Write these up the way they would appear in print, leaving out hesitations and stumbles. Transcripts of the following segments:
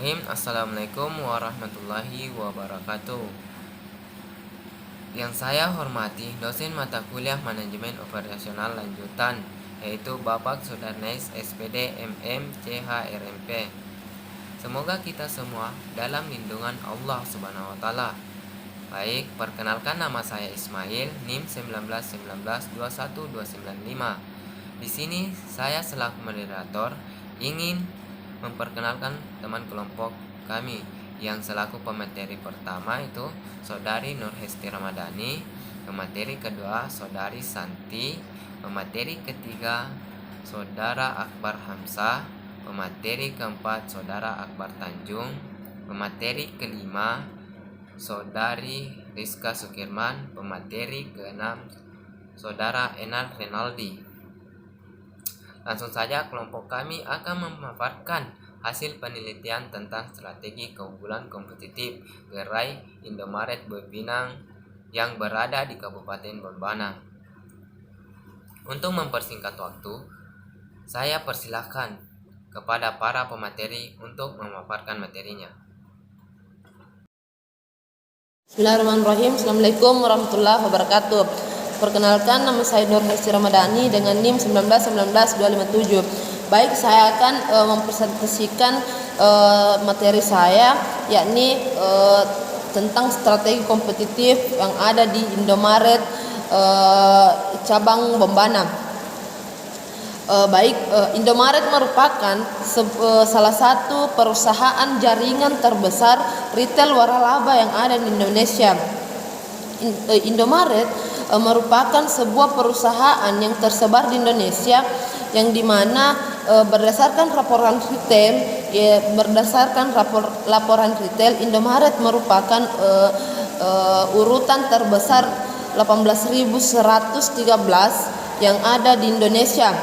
Bismillahirrahmanirrahim. Assalamualaikum warahmatullahi wabarakatuh. Yang saya hormati dosen mata kuliah manajemen operasional lanjutan, yaitu Bapak Sudarnes SPD MM CHRMP. Semoga kita semua dalam lindungan Allah Subhanahu wa taala. Baik, perkenalkan, nama saya Ismail, NIM 19192125. Di sini saya selaku moderator ingin memperkenalkan teman kelompok kami yang selaku pemateri pertama itu Saudari Nur Hesti Ramadhani, pemateri kedua Saudari Santi, pemateri ketiga Saudara Akbar Hamzah, pemateri keempat Saudara Akbar Tanjung, pemateri kelima Saudari Rizka Sukirman, pemateri keenam Saudara Enal Renaldi. Langsung saja kelompok kami akan memaparkan hasil penelitian tentang strategi keunggulan kompetitif gerai Indomaret Bepinang yang berada di Kabupaten Bombana. Untuk mempersingkat waktu, saya persilahkan kepada para pemateri untuk memaparkan materinya. Bismillahirrahmanirrahim. Assalamualaikum warahmatullahi wabarakatuh. Perkenalkan, nama saya Nur Hesti Ramadhani dengan NIM 1919-257. Baik, saya akan mempresentasikan materi saya, yakni tentang strategi kompetitif yang ada di Indomaret cabang Bombana. Indomaret merupakan salah satu perusahaan jaringan terbesar retail waralaba yang ada di Indonesia. Indomaret merupakan sebuah perusahaan yang tersebar di Indonesia, yang dimana berdasarkan laporan retail, Indomaret merupakan urutan terbesar 18.113 yang ada di Indonesia.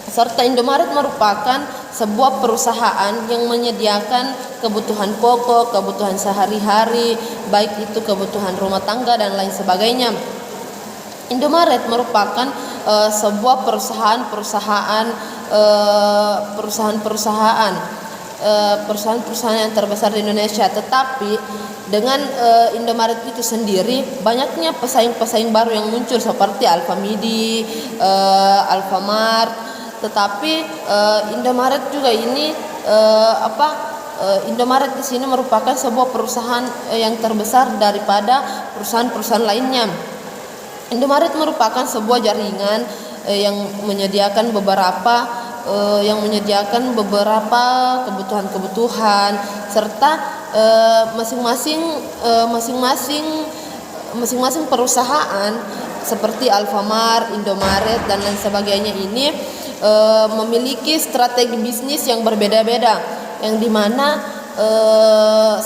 Serta Indomaret merupakan sebuah perusahaan yang menyediakan kebutuhan pokok, kebutuhan sehari-hari, baik itu kebutuhan rumah tangga dan lain sebagainya. Indomaret merupakan sebuah perusahaan yang terbesar di Indonesia. Tetapi dengan Indomaret itu sendiri, banyaknya pesaing-pesaing baru yang muncul seperti Alfamidi, Alfamart. Tetapi Indomaret juga ini Indomaret di sini merupakan sebuah perusahaan yang terbesar daripada perusahaan-perusahaan lainnya. Indomaret merupakan sebuah jaringan yang menyediakan beberapa kebutuhan-kebutuhan, serta masing-masing perusahaan seperti Alfamart, Indomaret dan lain sebagainya ini memiliki strategi bisnis yang berbeda-beda, yang dimana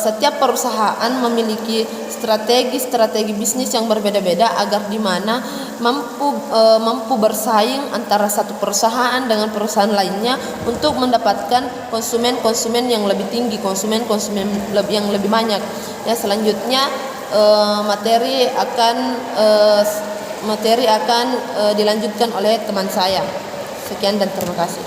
setiap perusahaan memiliki strategi bisnis yang berbeda-beda agar dimana mampu bersaing antara satu perusahaan dengan perusahaan lainnya untuk mendapatkan konsumen yang lebih tinggi, konsumen yang lebih banyak. Ya, selanjutnya materi akan dilanjutkan oleh teman saya. Sekian dan terima kasih.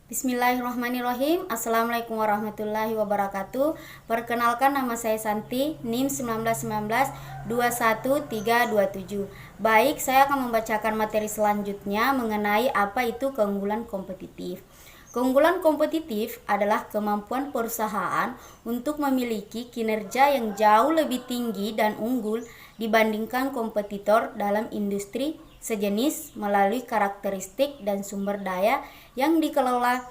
Bismillahirrahmanirrahim. Assalamualaikum warahmatullahi wabarakatuh. Perkenalkan, nama saya Santi, NIM 1919-21327. Baik, saya akan membacakan materi selanjutnya mengenai apa itu keunggulan kompetitif. Keunggulan kompetitif adalah kemampuan perusahaan untuk memiliki kinerja yang jauh lebih tinggi dan unggul dibandingkan kompetitor dalam industri sejenis melalui karakteristik dan sumber daya yang dikelola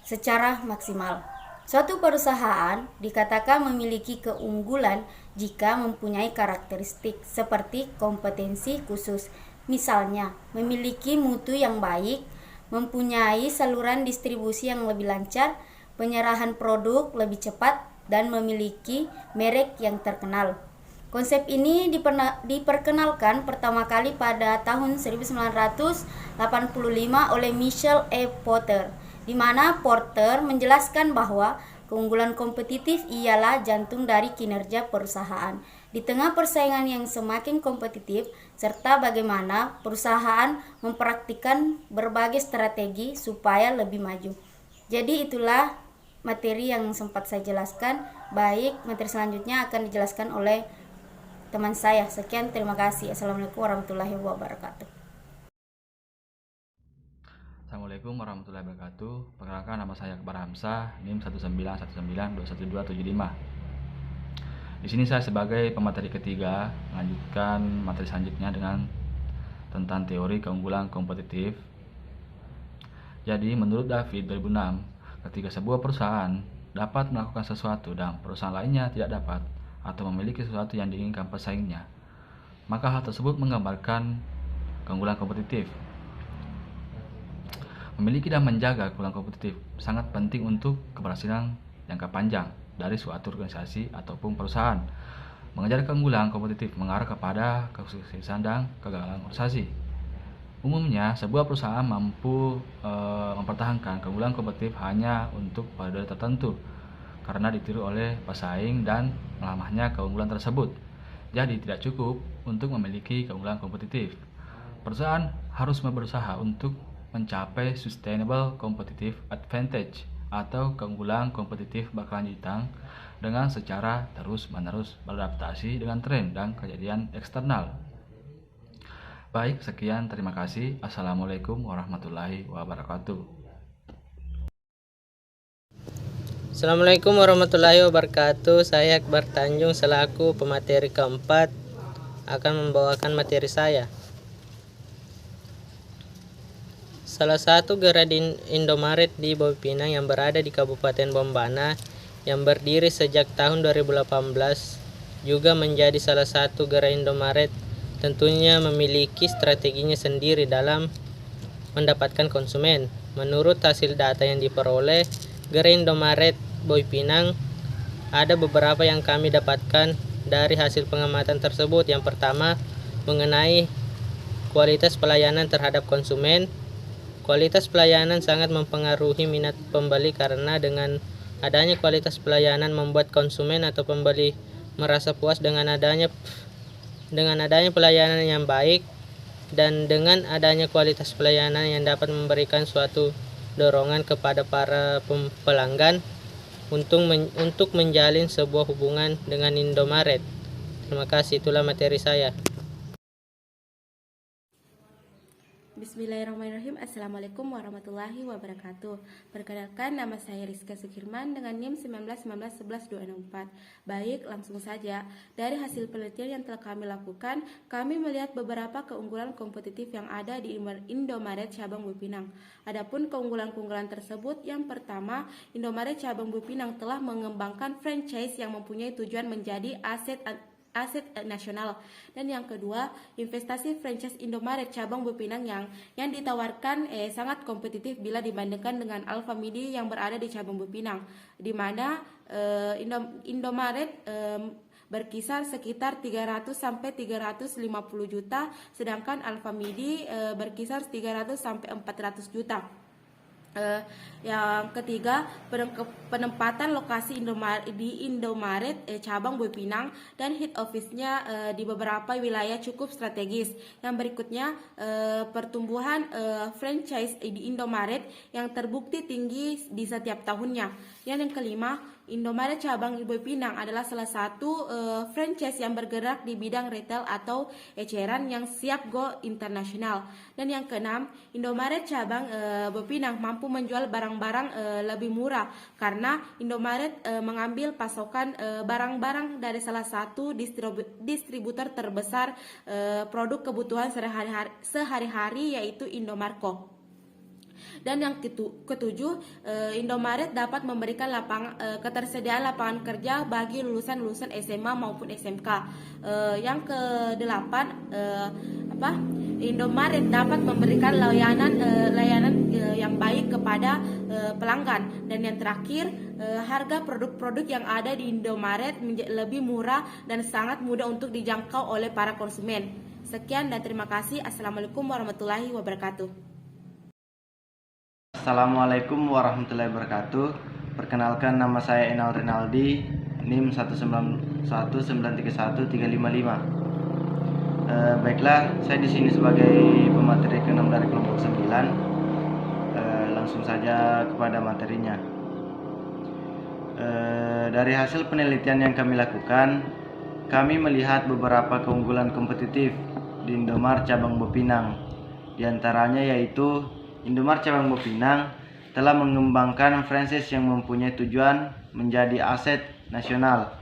secara maksimal. Suatu perusahaan dikatakan memiliki keunggulan jika mempunyai karakteristik seperti kompetensi khusus, misalnya memiliki mutu yang baik, mempunyai saluran distribusi yang lebih lancar, penyerahan produk lebih cepat, dan memiliki merek yang terkenal. Konsep ini diperkenalkan pertama kali pada tahun 1985 oleh Michael E. Porter, di mana Porter menjelaskan bahwa keunggulan kompetitif ialah jantung dari kinerja perusahaan di tengah persaingan yang semakin kompetitif, serta bagaimana perusahaan mempraktikkan berbagai strategi supaya lebih maju. Jadi itulah materi yang sempat saya jelaskan. Baik, materi selanjutnya akan dijelaskan oleh teman saya. Sekian, terima kasih. Assalamualaikum warahmatullahi wabarakatuh. Assalamualaikum warahmatullahi wabarakatuh. Perkenalkan, nama saya Akbar Hamzah, NIM 191921275. Di sini saya sebagai pemateri ketiga melanjutkan materi selanjutnya tentang teori keunggulan kompetitif. Jadi menurut David 2006, ketika sebuah perusahaan dapat melakukan sesuatu dan perusahaan lainnya tidak dapat atau memiliki sesuatu yang diinginkan pesaingnya, maka hal tersebut menggambarkan keunggulan kompetitif. Memiliki dan menjaga keunggulan kompetitif sangat penting untuk keberhasilan jangka panjang dari suatu organisasi ataupun perusahaan. Mengejar keunggulan kompetitif mengarah kepada kesuksesan dan kegagalan organisasi. Umumnya, sebuah perusahaan mampu mempertahankan keunggulan kompetitif hanya untuk periode tertentu karena ditiru oleh pesaing dan melamahnya keunggulan tersebut. Jadi, tidak cukup untuk memiliki keunggulan kompetitif. Perusahaan harus berusaha untuk mencapai sustainable competitive advantage atau keunggulan kompetitif berkelanjutan dengan secara terus-menerus beradaptasi dengan tren dan kejadian eksternal. Baik, sekian, terima kasih. Assalamualaikum warahmatullahi wabarakatuh. Assalamualaikum warahmatullahi wabarakatuh. Saya Akbar Tanjung selaku pemateri keempat akan membawakan materi saya. Salah satu gerai Indomaret di Bobi Pinang yang berada di Kabupaten Bombana yang berdiri sejak tahun 2018 juga menjadi salah satu gerai Indomaret, tentunya memiliki strateginya sendiri dalam mendapatkan konsumen. Menurut hasil data yang diperoleh gerai Indomaret Bobi Pinang, ada beberapa yang kami dapatkan dari hasil pengamatan tersebut. Yang pertama, mengenai kualitas pelayanan terhadap konsumen. Kualitas pelayanan sangat mempengaruhi minat pembeli karena dengan adanya kualitas pelayanan membuat konsumen atau pembeli merasa puas dengan adanya pelayanan yang baik, dan dengan adanya kualitas pelayanan yang dapat memberikan suatu dorongan kepada para pelanggan untuk menjalin sebuah hubungan dengan Indomaret. Terima kasih, itulah materi saya. Bismillahirrahmanirrahim. Assalamualaikum warahmatullahi wabarakatuh. Perkenalkan, nama saya Rizka Sukirman dengan NIM 191111264. Baik, langsung saja. Dari hasil penelitian yang telah kami lakukan, kami melihat beberapa keunggulan kompetitif yang ada di Indomaret cabang Bobi Pinang. Adapun keunggulan-keunggulan tersebut, yang pertama, Indomaret cabang Bobi Pinang telah mengembangkan franchise yang mempunyai tujuan menjadi aset nasional. Dan yang kedua, investasi franchise Indomaret cabang Bobi Pinang yang ditawarkan sangat kompetitif bila dibandingkan dengan Alfamidi yang berada di cabang Bobi Pinang, di mana Indomaret berkisar sekitar 300 sampai 350 juta, sedangkan Alfamidi berkisar 300 sampai 400 juta. Yang ketiga, penempatan lokasi di Indomaret cabang Bobi Pinang dan head office-nya di beberapa wilayah cukup strategis. Yang berikutnya, pertumbuhan franchise di Indomaret yang terbukti tinggi di setiap tahunnya. Yang kelima, Indomaret cabang Bobi Pinang adalah salah satu franchise yang bergerak di bidang retail atau eceran yang siap go internasional. Dan yang keenam, Indomaret cabang Bobi Pinang mampu menjual barang-barang lebih murah karena Indomaret mengambil pasokan barang-barang dari salah satu distributor terbesar produk kebutuhan sehari-hari yaitu Indomarko. Dan yang ketujuh, Indomaret dapat memberikan ketersediaan lapangan kerja bagi lulusan SMA maupun SMK. Yang kedelapan, Indomaret dapat memberikan layanan yang baik kepada pelanggan. Dan yang terakhir, harga produk-produk yang ada di Indomaret lebih murah dan sangat mudah untuk dijangkau oleh para konsumen. Sekian dan terima kasih. Assalamualaikum warahmatullahi wabarakatuh. Assalamualaikum warahmatullahi wabarakatuh. Perkenalkan, nama saya Enal Rinaldi, NIM 191931355. Baiklah, saya di sini sebagai pemateri ke-6 dari kelompok 9. langsung saja kepada materinya. Dari hasil penelitian yang kami lakukan, kami melihat beberapa keunggulan kompetitif di Indomart cabang Bopinang. Di antaranya yaitu Indomart cabang Bopinang telah mengembangkan franchise yang mempunyai tujuan menjadi aset nasional.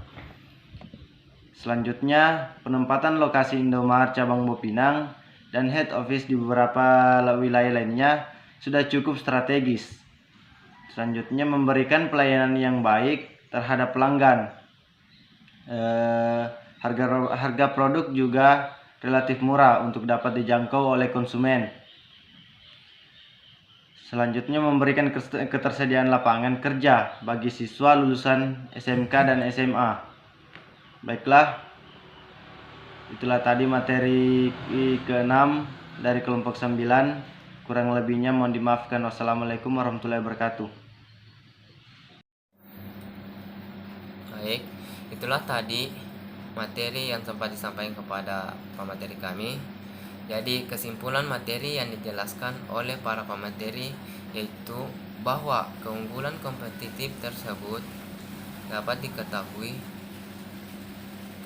Selanjutnya, penempatan lokasi Indomart cabang Bopinang dan head office di beberapa wilayah lainnya sudah cukup strategis. Selanjutnya, memberikan pelayanan yang baik terhadap pelanggan. Harga produk juga relatif murah untuk dapat dijangkau oleh konsumen. Selanjutnya, memberikan ketersediaan lapangan kerja bagi siswa lulusan SMK dan SMA. Baiklah, itulah tadi materi ke-6 dari kelompok 9. Kurang lebihnya mohon dimaafkan. Wassalamualaikum warahmatullahi wabarakatuh. Baik, itulah tadi materi yang sempat disampaikan kepada pemateri kami. Jadi kesimpulan materi yang dijelaskan oleh para pemateri yaitu bahwa keunggulan kompetitif tersebut dapat diketahui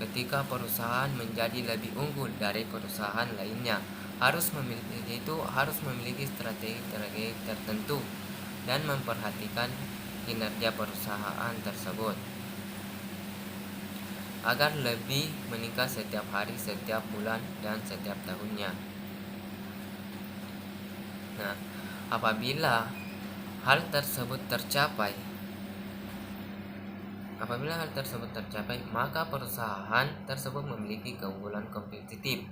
ketika perusahaan menjadi lebih unggul dari perusahaan lainnya. Harus memiliki strategi tertentu dan memperhatikan kinerja perusahaan tersebut agar lebih meningkat setiap hari, setiap bulan, dan setiap tahunnya. Nah, apabila hal tersebut tercapai, maka perusahaan tersebut memiliki keunggulan kompetitif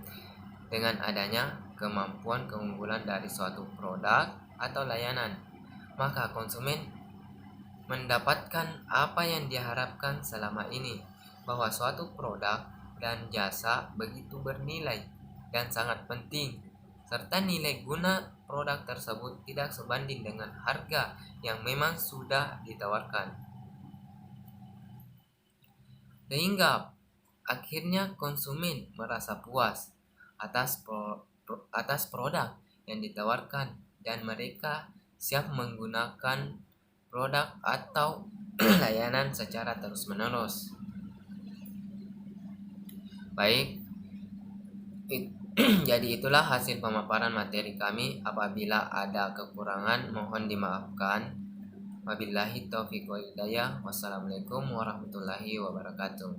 dengan adanya keunggulan dari suatu produk atau layanan. Maka konsumen mendapatkan apa yang diharapkan selama ini, bahwa suatu produk dan jasa begitu bernilai dan sangat penting, serta nilai guna produk tersebut tidak sebanding dengan harga yang memang sudah ditawarkan. Sehingga akhirnya konsumen merasa puas atas produk yang ditawarkan dan mereka siap menggunakan produk atau layanan secara terus-menerus. Baik, jadi itulah hasil pemaparan materi kami. Apabila ada kekurangan mohon dimaafkan. Wabillahi taufiq wal hidayah. Wassalamualaikum warahmatullahi wabarakatuh.